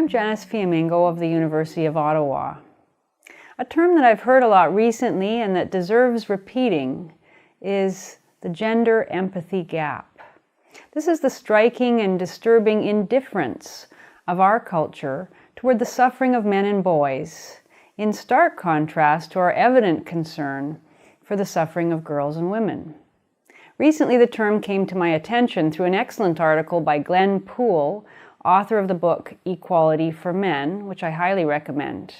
I'm Janice Fiamingo of the University of Ottawa. A term that I've heard a lot recently and that deserves repeating is the gender empathy gap. This is the striking and disturbing indifference of our culture toward the suffering of men and boys, in stark contrast to our evident concern for the suffering of girls and women. Recently, the term came to my attention through an excellent article by Glenn Poole, author of the book Equality for Men, which I highly recommend.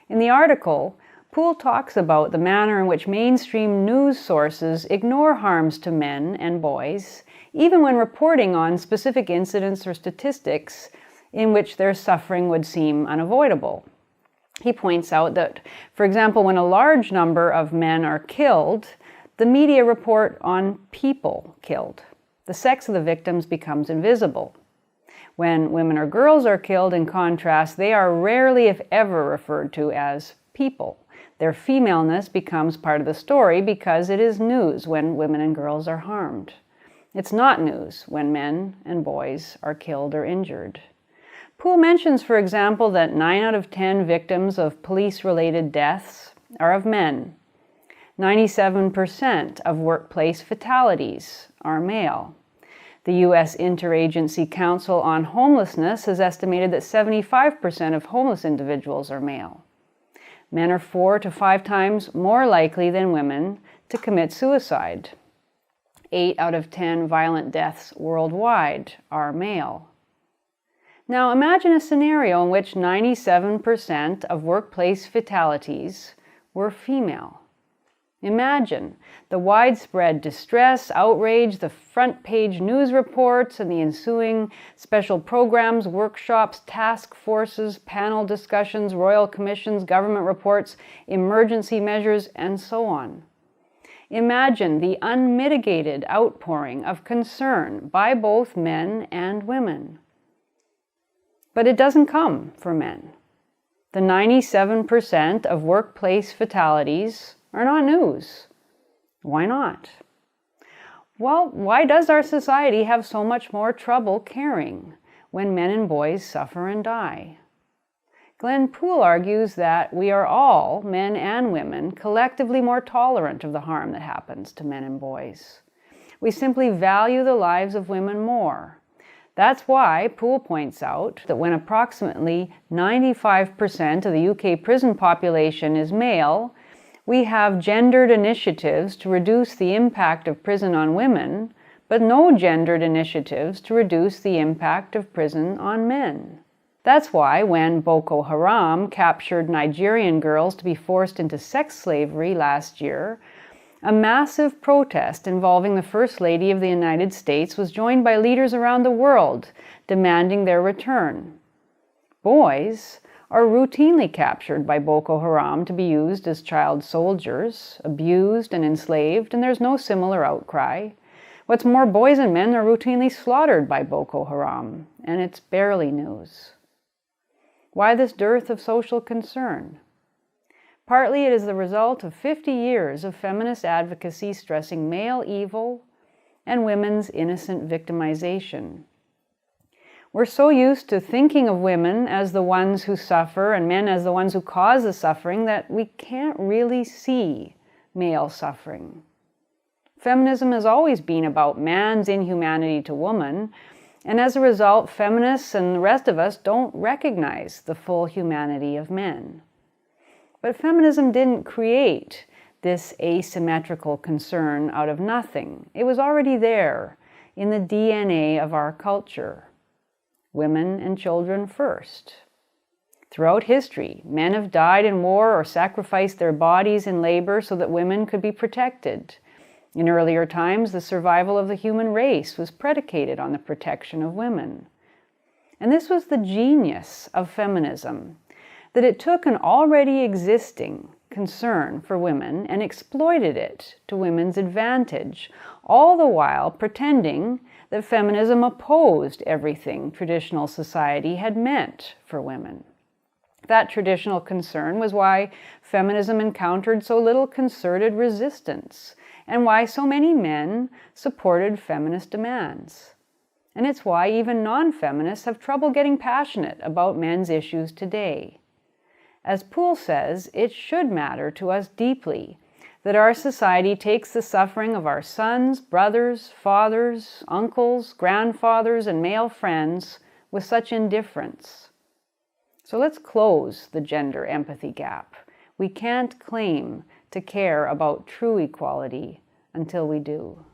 In the article, Poole talks about the manner in which mainstream news sources ignore harms to men and boys, even when reporting on specific incidents or statistics in which their suffering would seem unavoidable. He points out that, for example, when a large number of men are killed, the media report on people killed. The sex of the victims becomes invisible. When women or girls are killed, in contrast, they are rarely, if ever, referred to as people. Their femaleness becomes part of the story because it is news when women and girls are harmed. It's not news when men and boys are killed or injured. Poole mentions, for example, that 9 out of 10 victims of police-related deaths are of men. 97% of workplace fatalities are male. The U.S. Interagency Council on Homelessness has estimated that 75% of homeless individuals are male. Men are 4 to 5 times more likely than women to commit suicide. 8 out of 10 violent deaths worldwide are male. Now imagine a scenario in which 97% of workplace fatalities were female. Imagine the widespread distress, outrage, the front-page news reports, and the ensuing special programs, workshops, task forces, panel discussions, royal commissions, government reports, emergency measures, and so on. Imagine the unmitigated outpouring of concern by both men and women. But it doesn't come for men. The 97% of workplace fatalities are not news. Why not? Well, why does our society have so much more trouble caring when men and boys suffer and die? Glenn Poole argues that we are all, men and women, collectively more tolerant of the harm that happens to men and boys. We simply value the lives of women more. That's why Poole points out that when approximately 95% of the UK prison population is male, we have gendered initiatives to reduce the impact of prison on women, but no gendered initiatives to reduce the impact of prison on men. That's why when Boko Haram captured Nigerian girls to be forced into sex slavery last year, a massive protest involving the First Lady of the United States was joined by leaders around the world demanding their return. Boys are routinely captured by Boko Haram to be used as child soldiers, abused and enslaved, and there's no similar outcry. What's more, boys and men are routinely slaughtered by Boko Haram, and it's barely news. Why this dearth of social concern? Partly it is the result of 50 years of feminist advocacy stressing male evil and women's innocent victimization. We're so used to thinking of women as the ones who suffer and men as the ones who cause the suffering that we can't really see male suffering. Feminism has always been about man's inhumanity to woman, and as a result, feminists and the rest of us don't recognize the full humanity of men. But feminism didn't create this asymmetrical concern out of nothing. It was already there in the DNA of our culture. Women and children first. Throughout history, men have died in war or sacrificed their bodies in labor so that women could be protected. In earlier times, the survival of the human race was predicated on the protection of women. And this was the genius of feminism, that it took an already existing concern for women and exploited it to women's advantage, all the while pretending that feminism opposed everything traditional society had meant for women. That traditional concern was why feminism encountered so little concerted resistance and why so many men supported feminist demands. And it's why even non-feminists have trouble getting passionate about men's issues today. As Poole says, it should matter to us deeply that our society takes the suffering of our sons, brothers, fathers, uncles, grandfathers, and male friends with such indifference. So let's close the gender empathy gap. We can't claim to care about true equality until we do.